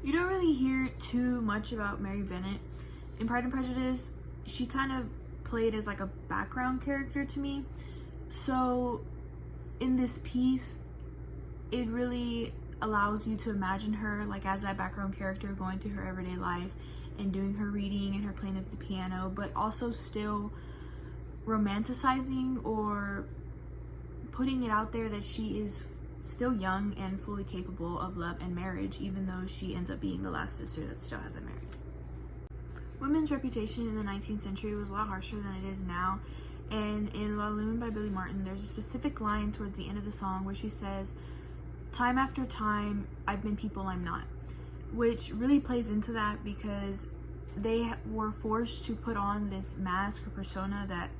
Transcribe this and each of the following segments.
You don't really hear too much about Mary Bennett. In Pride and Prejudice, she kind of played as like a background character to me. So in this piece, it really allows you to imagine her like as that background character going through her everyday life and doing her reading and her playing of the piano, but also still romanticizing or putting it out there that she is still young and fully capable of love and marriage, even though she ends up being the last sister that still hasn't married. Women's reputation in the 19th century was a lot harsher than it is now, and in La Lune by Billy Martin, there's a specific line towards the end of the song where she says, "Time after time, I've been people I'm not," which really plays into that because they were forced to put on this mask or persona that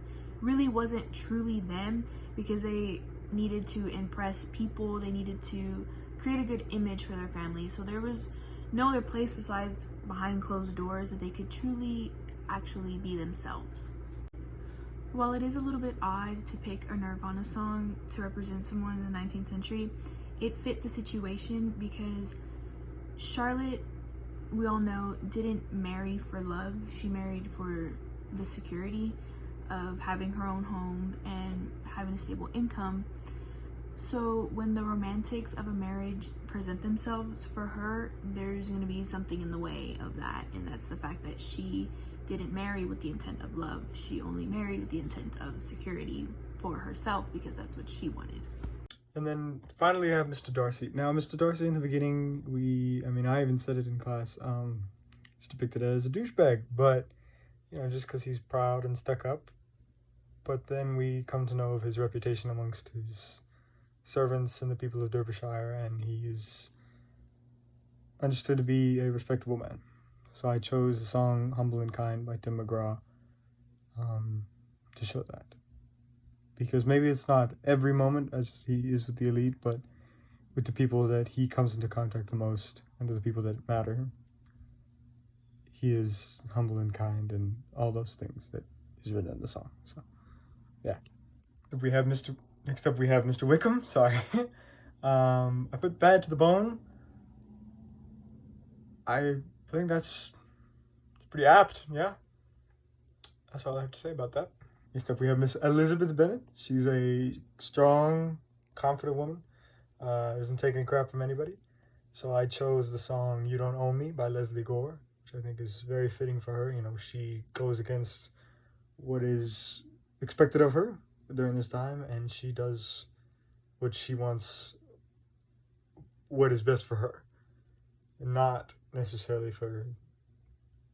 really wasn't truly them, because they needed to impress people, they needed to create a good image for their family. So there was no other place besides behind closed doors that they could truly actually be themselves. While it is a little bit odd to pick a Nirvana song to represent someone in the 19th century, it fit the situation because Charlotte, we all know, didn't marry for love. She married for the security of having her own home and having a stable income. So when the romantics of a marriage present themselves for her, there's going to be something in the way of that, and that's the fact that she didn't marry with the intent of love. She only married with the intent of security for herself because that's what she wanted. And then finally I have Mr. Darcy. Now, Mr. Darcy in the beginning, I even said it in class, he's depicted as a douchebag, but, just because he's proud and stuck up. But then we come to know of his reputation amongst his servants and the people of Derbyshire, and he is understood to be a respectable man. So I chose the song Humble and Kind by Tim McGraw to show that. Because maybe it's not every moment as he is with the elite, but with the people that he comes into contact the most and with the people that matter, he is humble and kind and all those things that is written in the song. So, yeah. Next up we have Mr. Wickham. Sorry. I put Bad to the Bone. I think that's pretty apt, yeah. That's all I have to say about that. Next up we have Miss Elizabeth Bennet. She's a strong, confident woman. Doesn't take any crap from anybody. So I chose the song You Don't Own Me by Leslie Gore, which I think is very fitting for her. She goes against what is expected of her during this time, and she does what she wants, what is best for her, and not necessarily for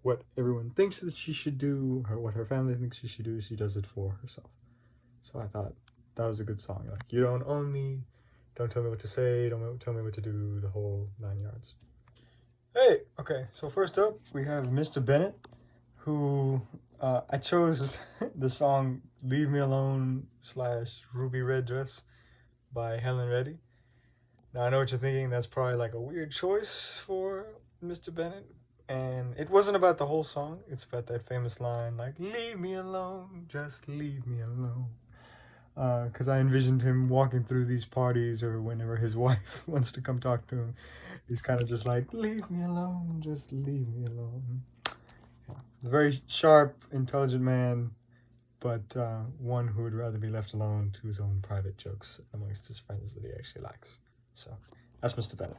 what everyone thinks that she should do or what her family thinks she should do. She does it for herself. So I thought that was a good song. Like, you don't own me, don't tell me what to say, don't tell me what to do, the whole 9 yards. Hey, okay, so first up we have Mr. Bennett, who I chose the song Leave Me Alone / Ruby Red Dress by Helen Reddy. Now I know what you're thinking, that's probably like a weird choice for Mr. Bennett. And it wasn't about the whole song. It's about that famous line, like, leave me alone, just leave me alone. Because I envisioned him walking through these parties or whenever his wife wants to come talk to him. He's kind of just like, leave me alone, just leave me alone. Yeah. A very sharp, intelligent man, but one who would rather be left alone to his own private jokes amongst his friends that he actually likes. So, that's Mr. Bennett.